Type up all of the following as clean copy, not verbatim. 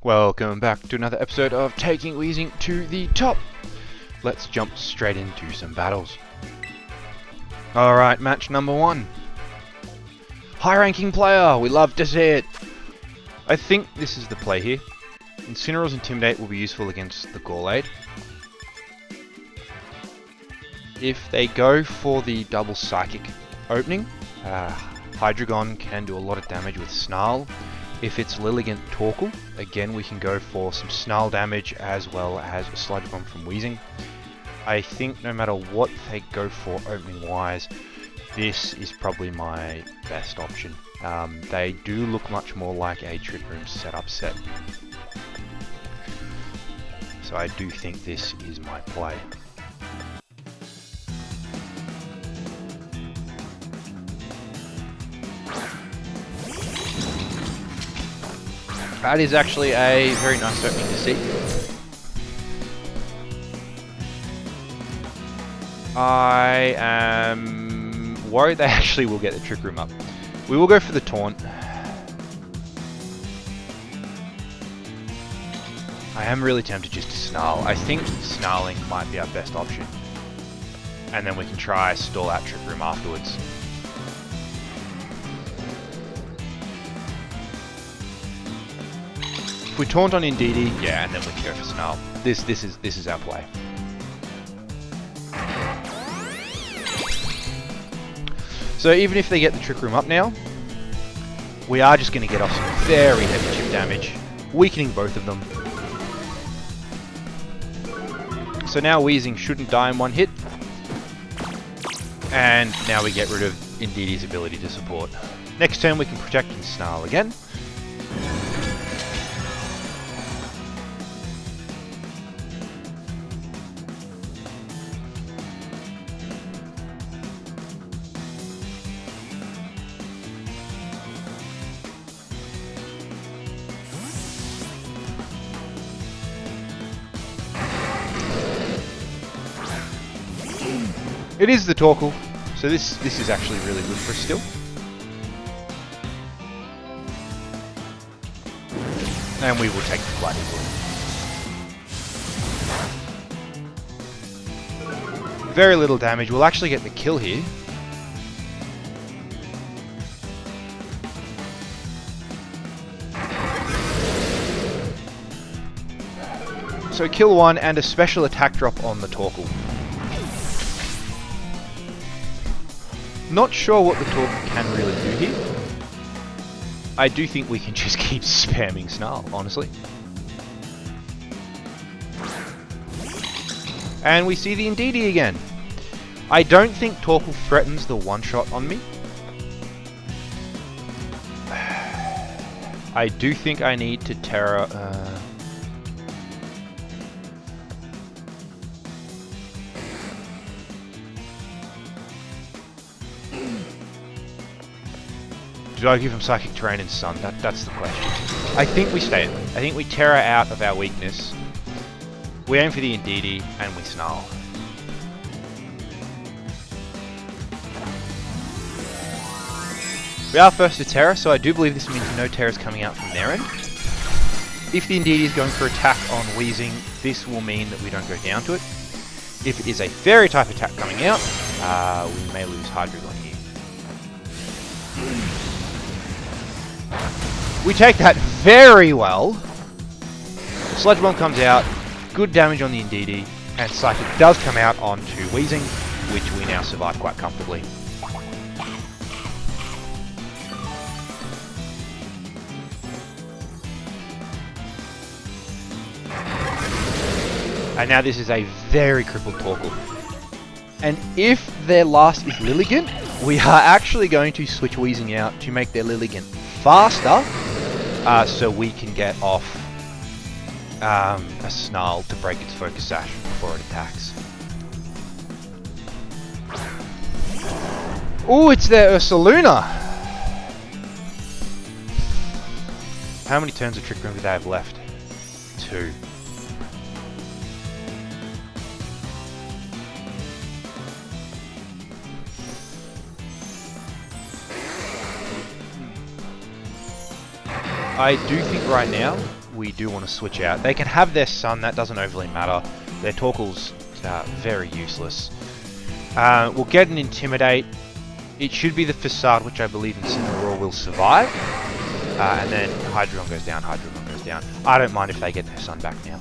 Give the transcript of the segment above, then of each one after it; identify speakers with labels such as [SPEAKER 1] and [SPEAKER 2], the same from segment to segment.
[SPEAKER 1] Welcome back to another episode of Taking Weezing to the Top. Let's jump straight into some battles. Alright, match number 1. High-ranking player, we love to see it. I think this is the play here. Incineroar's Intimidate will be useful against the Gallade. If they go for the double Psychic opening, Hydreigon can do a lot of damage with Snarl. If it's Lilligant Torkoal, again we can go for some Snarl damage as well as a Sludge Bomb from Weezing. I think no matter what they go for opening wise, this is probably my best option. They do look much more like a Trick Room setup set. So I do think this is my play. That is actually a very nice opening to see. I am worried they actually will get the Trick Room up. We will go for the Taunt. I am really tempted just to Snarl. I think Snarling might be our best option. And then we can try stall out Trick Room afterwards. If we Taunt on Indeedee, yeah, and then we can go for Snarl. This is our play. So even if they get the Trick Room up now, we are just going to get off some very heavy chip damage, weakening both of them. So now Weezing shouldn't die in one hit, and now we get rid of Indeedee's ability to support. Next turn we can protect and Snarl again. It is the Torkoal, so this is actually really good for us still. And we will take the quite easily. Very little damage. We'll actually get the kill here. So kill 1 and a special attack drop on the Torkoal. Not sure what the Torkoal can really do here. I do think we can just keep spamming Snarl, honestly. And we see the Indeedee again. I don't think Torkoal threatens the one-shot on me. I do think I need to Terra... Do I give him Psychic Terrain and Sun? That's the question. I think we stay it. I think we Terra out of our weakness. We aim for the Indeedee and we Snarl. We are first to Terra, so I do believe this means no Terra's coming out from their end. If the Indeedee is going for attack on Weezing, this will mean that we don't go down to it. If it is a Fairy type attack coming out, we may lose Hydreigon here. We take that very well. Sludge Bomb comes out, good damage on the Indeedee, and Psychic does come out onto Weezing, which we now survive quite comfortably. And now this is a very crippled Torkoal. And if their last is Lilligant, we are actually going to switch Weezing out to make their Lilligant faster, so we can get off a Snarl to break its Focus Sash before it attacks. Oh, it's their Ursaluna! How many turns of Trick Room do they have left? 2. I do think right now we do want to switch out. They can have their Sun, that doesn't overly matter. Their Torkoal's very useless. We'll get an Intimidate. It should be the Facade, which I believe Incineroar will survive. And then Hydreigon goes down, Hydreigon goes down. I don't mind if they get their Sun back now.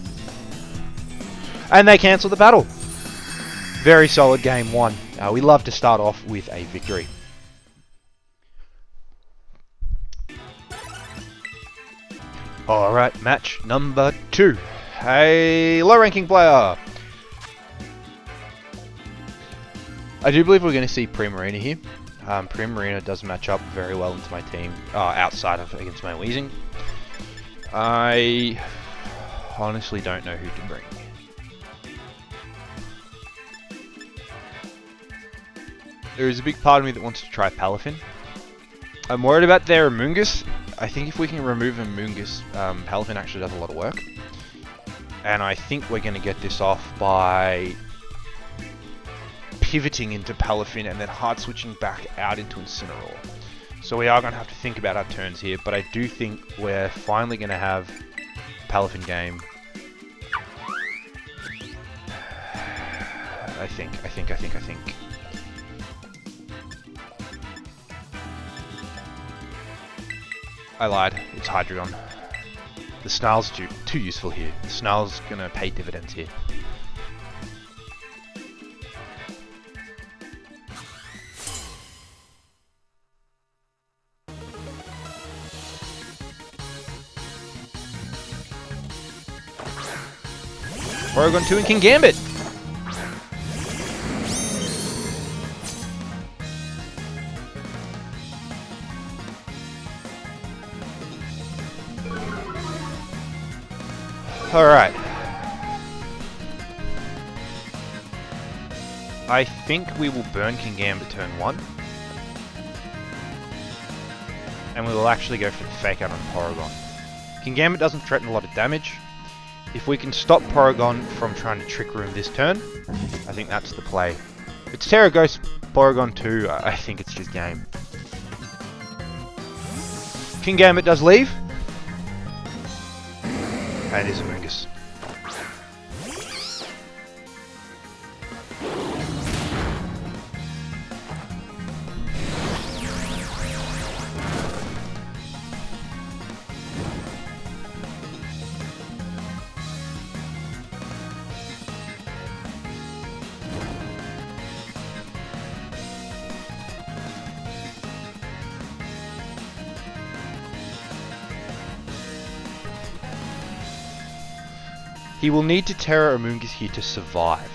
[SPEAKER 1] And they cancel the battle. Very solid game 1. We love to start off with a victory. Alright, match number 2. A low-ranking player. I do believe we're going to see Primarina here. Primarina does match up very well into my team, outside of against my Weezing. I honestly don't know who to bring. There is a big part of me that wants to try Palafin. I'm worried about their Amoonguss. I think if we can remove Amoonguss, Palafin actually does a lot of work. And I think we're going to get this off by pivoting into Palafin and then hard switching back out into Incineroar. So we are going to have to think about our turns here, but I do think we're finally going to have Palafin game. I think. I lied, it's Hydreigon. The Snarl's too useful here. The Snarl's going to pay dividends here. Porygon 2 and King Gambit! Alright. I think we will burn King Gambit turn 1. And we will actually go for the Fake Out on Porygon. King Gambit doesn't threaten a lot of damage. If we can stop Porygon from trying to Trick Room this turn, I think that's the play. If it's Terra Ghost Porygon 2, I think it's just game. King Gambit does leave. And it is Amoonguss. He will need to Terra Amoonguss here to survive.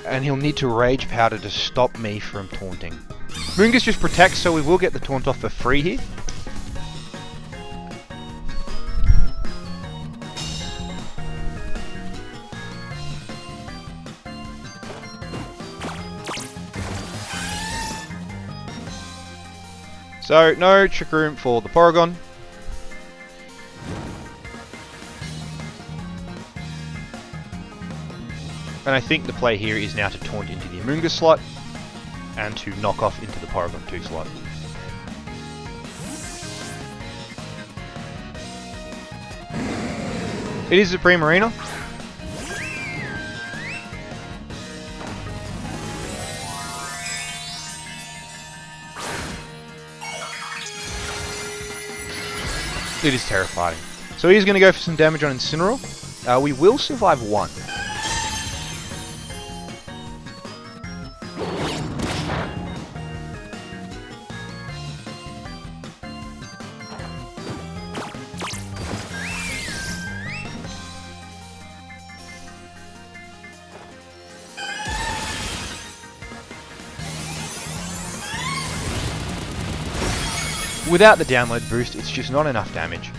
[SPEAKER 1] And he'll need to Rage Powder to stop me from taunting. Amoonguss just protects, so we will get the taunt off for free here. So, no Trick Room for the Porygon. And I think the play here is now to taunt into the Amoonguss slot and to knock off into the Porygon 2 slot. It is a Primarina. It is terrifying. So he's going to go for some damage on Incineroar. We will survive 1. Without the download boost, it's just not enough damage.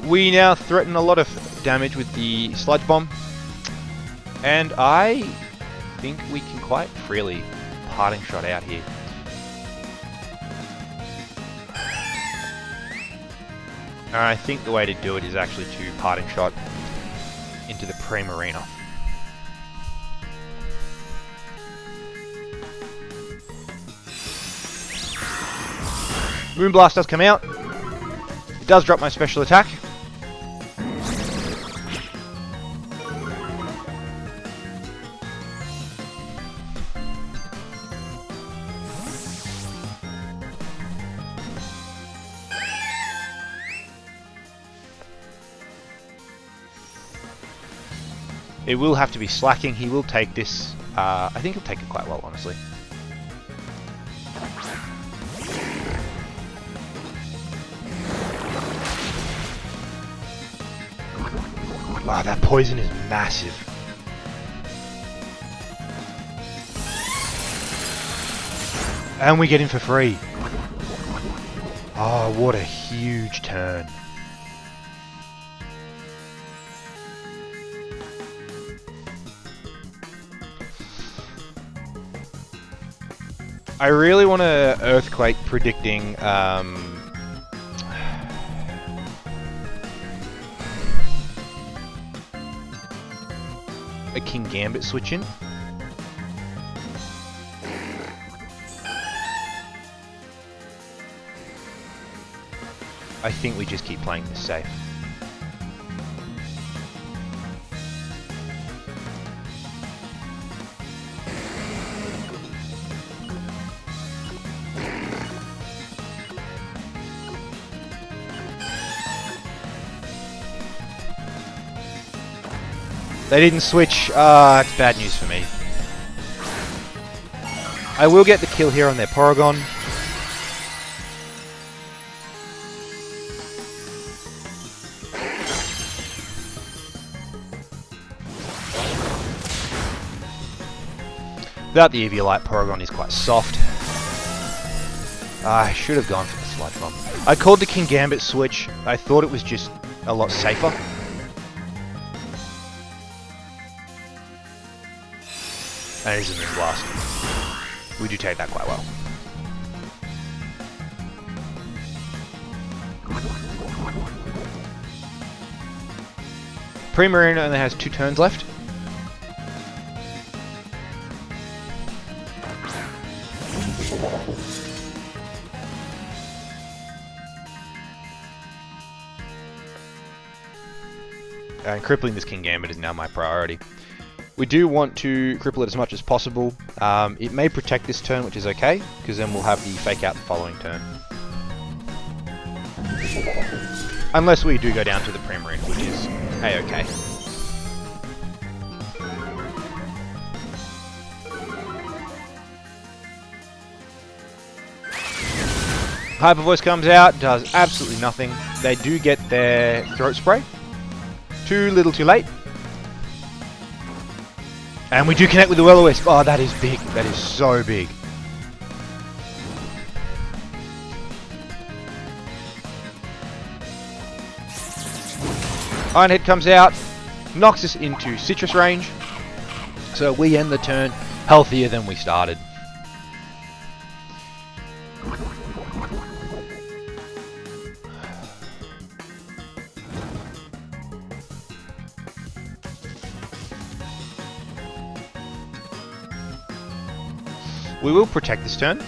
[SPEAKER 1] We now threaten a lot of damage with the Sludge Bomb, and I think we can quite freely Parting Shot out here. And I think the way to do it is actually to Parting Shot into the Primarina. Moonblast does come out. does drop my special attack. It will have to be slacking. He will take this. I think he'll take it quite well, honestly. Wow, that poison is massive. And we get him for free. Oh, what a huge turn. I really want to Earthquake predicting a King Gambit switch in. I think we just keep playing this safe. They didn't switch. It's bad news for me. I will get the kill here on their Porygon. Without the Eviolite, Porygon is quite soft. I should have gone for the Sludge Bomb. I called the King Gambit switch. I thought it was just a lot safer. And it is a Moonblast. We do take that quite well. Primarina only has 2 turns left. And crippling this King Gambit is now my priority. We do want to cripple it as much as possible. It may protect this turn, which is okay, because then we'll have the Fake Out the following turn. Unless we do go down to the Primarine, which is a-okay. Hyper Voice comes out, does absolutely nothing. They do get their Throat Spray. Too little too late. And we do connect with the Will-O-Wisp. Oh, that is big. That is so big. Iron Head comes out, knocks us into Citrus range. So we end the turn healthier than we started. We will protect this turn.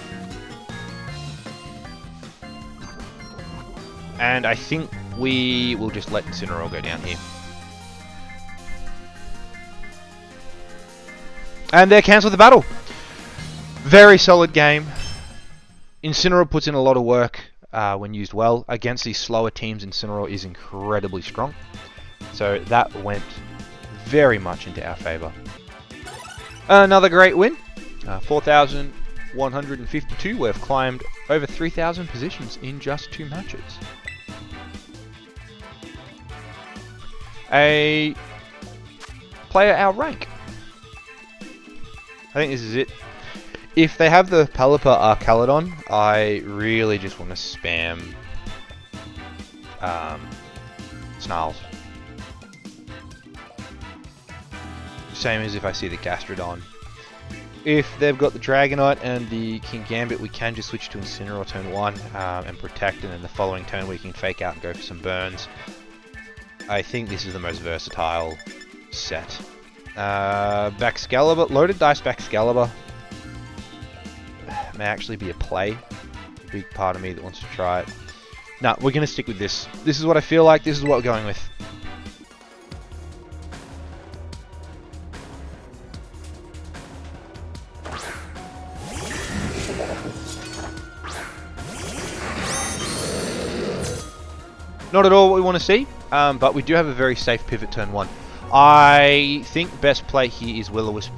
[SPEAKER 1] And I think we will just let Incineroar go down here. And they're cancelled the battle. Very solid game. Incineroar puts in a lot of work when used well. Against these slower teams, Incineroar is incredibly strong. So that went very much into our favour. Another great win. 4,152. We've climbed over 3,000 positions in just 2 matches. A player outrank. I think this is it. If they have the Pelipper Arcaladon, I really just want to spam Snarls. Same as if I see the Gastrodon. If they've got the Dragonite and the King Gambit, we can just switch to Incineroar turn 1 and protect, and then the following turn we can Fake Out and go for some burns. I think this is the most versatile set. Baxcalibur, Loaded Dice Baxcalibur may actually be a play. Big part of me that wants to try it. No, we're going to stick with this. This is what I feel like. This is what we're going with. Not at all what we want to see, but we do have a very safe pivot turn 1. I think best play here is Will-O-Wisp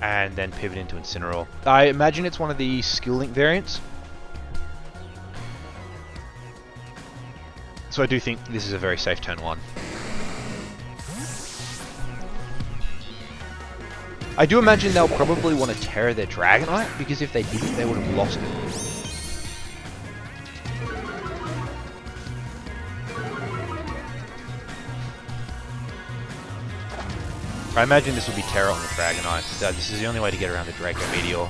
[SPEAKER 1] and then pivot into Incineroar. I imagine it's one of the skill link variants. So I do think this is a very safe turn 1. I do imagine they'll probably want to Terra their Dragonite, because if they didn't, they would have lost it. I imagine this will be Terra on the Dragonite. This is the only way to get around the Draco Meteor.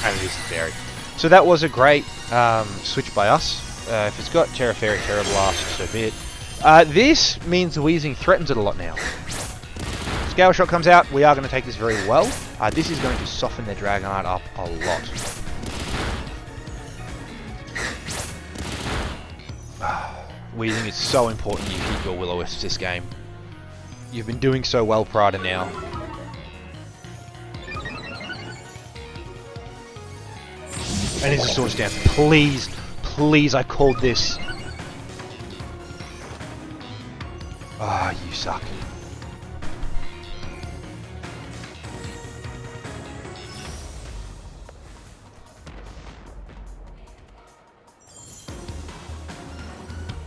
[SPEAKER 1] And it is the Fairy. So that was a great switch by us. If it's got Terra Fairy, Terra Blast, so be it. This means the Weezing threatens it a lot now. Scale Shot comes out. We are going to take this very well. This is going to soften their Dragonite up a lot. Weezing is so important you hit your Will-O-Wisps this game. You've been doing so well prior to now. And it's a Swords Dance. Please, please, I called this. Ah, you suck.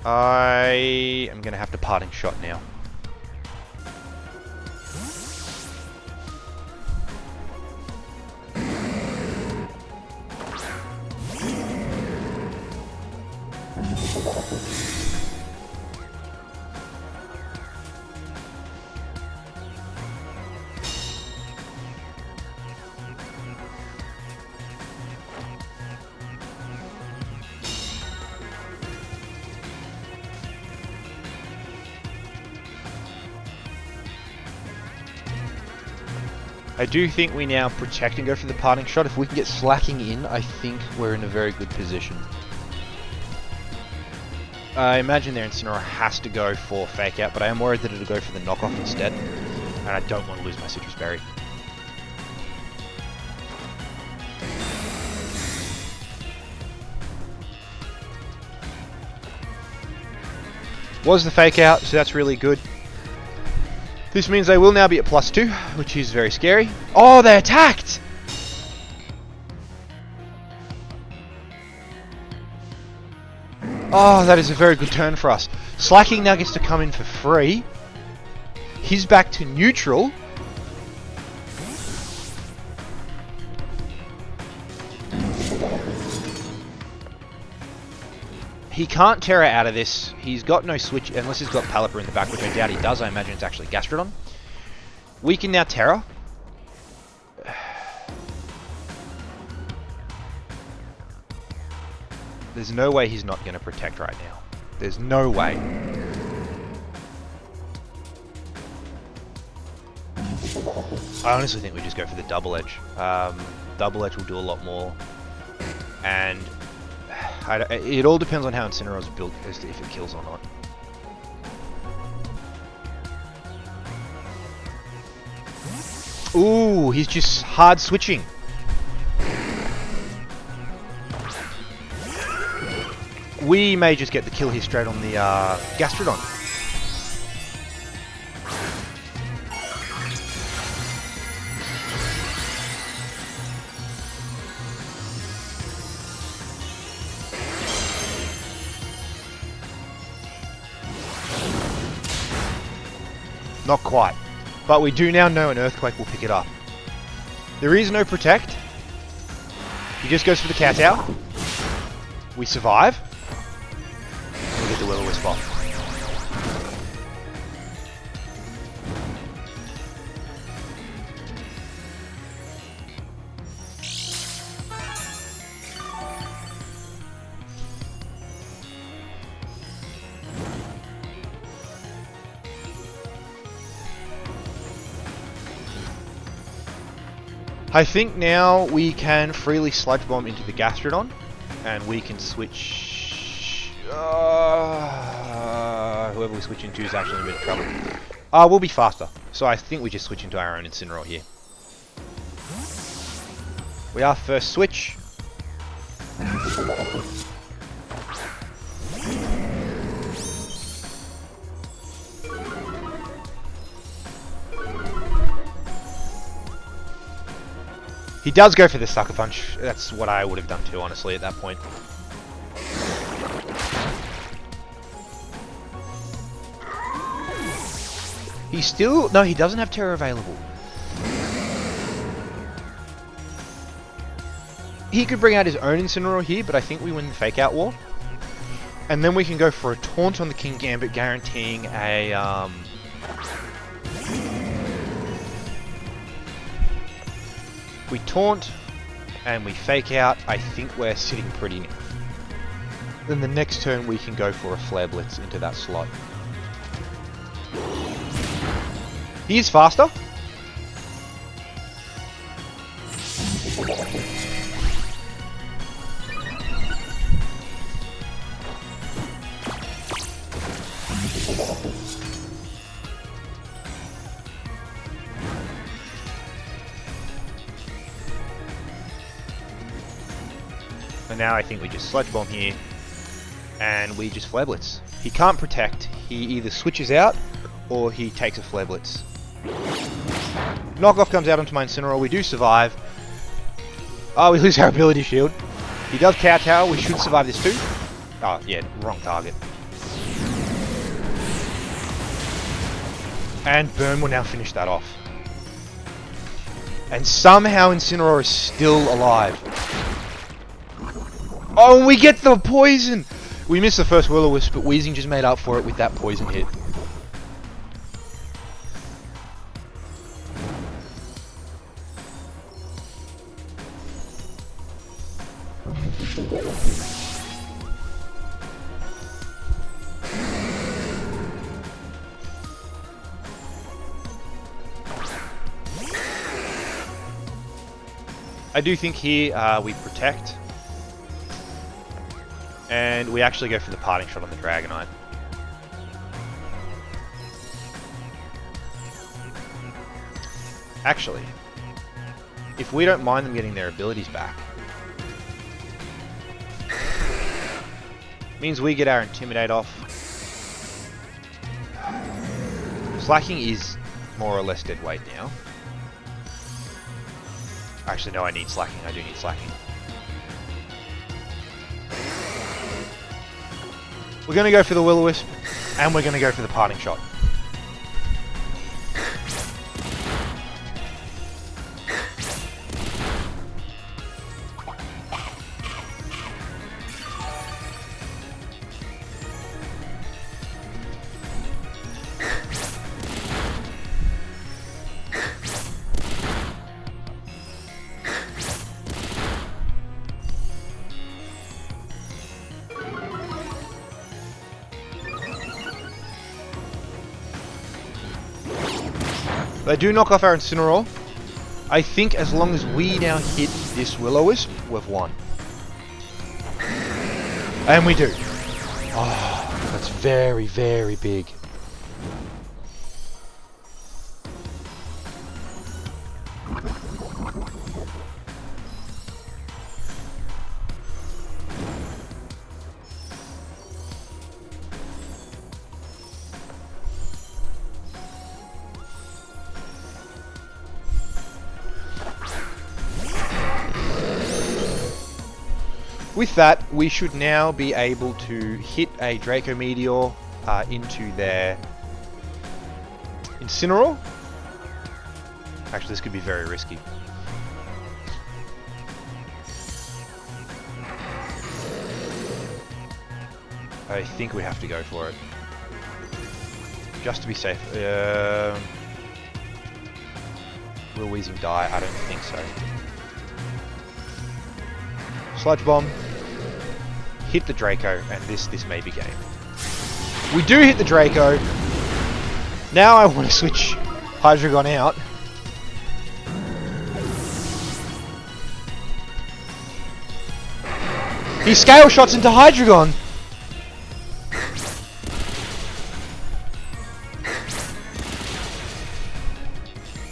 [SPEAKER 1] I am going to have to Parting Shot now. I do think we now protect and go for the Parting Shot. If we can get Slacking in, I think we're in a very good position. I imagine their Incineroar has to go for Fake Out, but I am worried that it'll go for the knockoff instead. And I don't want to lose my Citrus Berry. Was the Fake Out, so that's really good. This means they will now be at +2, which is very scary. Oh, they attacked! Oh, that is a very good turn for us. Slacking now gets to come in for free. He's back to neutral. He can't Terra out of this. He's got no switch, unless he's got Palipper in the back, which I doubt he does. I imagine it's actually Gastrodon. We can now Terra. There's no way he's not going to protect right now. There's no way. I honestly think we just go for the Double Edge. Double Edge will do a lot more. And it all depends on how Incineroar's built as to if it kills or not. Ooh, he's just hard switching. We may just get the kill here straight on the Gastrodon. Not quite. But we do now know an Earthquake will pick it up. There is no Protect. He just goes for the Kowtow. We survive. And we get the Will-O-Wisp off. I think now we can freely Sludge Bomb into the Gastrodon, and we can switch... whoever we switch into is actually in a bit of trouble. We'll be faster, so I think we just switch into our own Incineroar here. We are first switch. He does go for the Sucker Punch. That's what I would have done too, honestly, at that point. He still... No, he doesn't have Terror available. He could bring out his own Incineroar here, but I think we win the Fake Out War. And then we can go for a Taunt on the King Gambit, guaranteeing a... We Taunt, and we Fake Out. I think we're sitting pretty near. Then the next turn we can go for a Flare Blitz into that slot. He is faster. So now I think we just Sludge Bomb here, and we just Flare Blitz. He can't protect. He either switches out, or he takes a Flare Blitz. Knockoff comes out onto my Incineroar. We do survive. Oh, we lose our ability shield. He does Kowtow. We should survive this too. Oh, yeah, wrong target. And Burn will now finish that off. And somehow Incineroar is still alive. Oh, we get the poison! We missed the first Will-O-Wisp, but Weezing just made up for it with that poison hit. I do think here we protect. And we actually go for the Parting Shot on the Dragonite. Actually, if we don't mind them getting their abilities back, means we get our Intimidate off. Slacking is more or less dead weight now. Actually, no, I need Slacking. I do need Slacking. We're going to go for the Will-O-Wisp, and we're going to go for the Parting Shot. They do knock off our Incineroar. I think as long as we now hit this Will-O-Wisp, we've won. And we do. Oh, that's very, very big. With that, we should now be able to hit a Draco Meteor into their Incineroar. Actually, this could be very risky. I think we have to go for it. Just to be safe. Will Weezing die? I don't think so. Sludge Bomb. Hit the Draco, and this may be game. We do hit the Draco. Now I want to switch Hydreigon out. He scale shots into Hydreigon.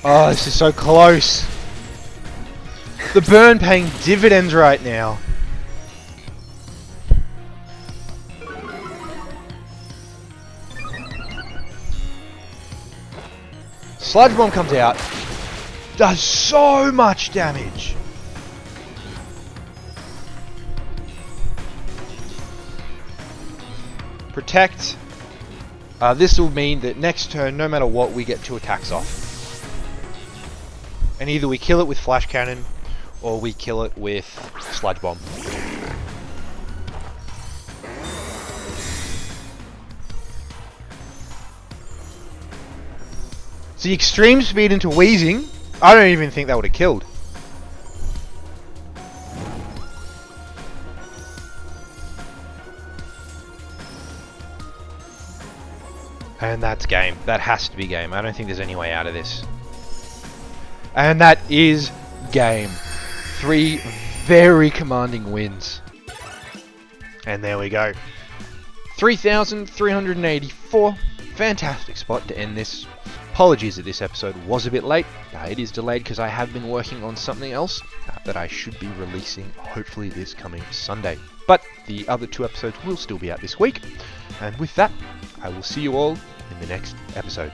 [SPEAKER 1] Oh, this is so close. The burn paying dividends right now. Sludge Bomb comes out. Does so much damage. Protect. This will mean that next turn, no matter what, we get 2 attacks off. And either we kill it with Flash Cannon, or we kill it with Sludge Bomb. So the extreme speed into Weezing, I don't even think that would have killed. And that's game. That has to be game. I don't think there's any way out of this. And that is game. 3 very commanding wins. And there we go. 3,384. Fantastic spot to end this. Apologies that this episode was a bit late. It is delayed because I have been working on something else that I should be releasing hopefully this coming Sunday. But the other 2 episodes will still be out this week. And with that, I will see you all in the next episode.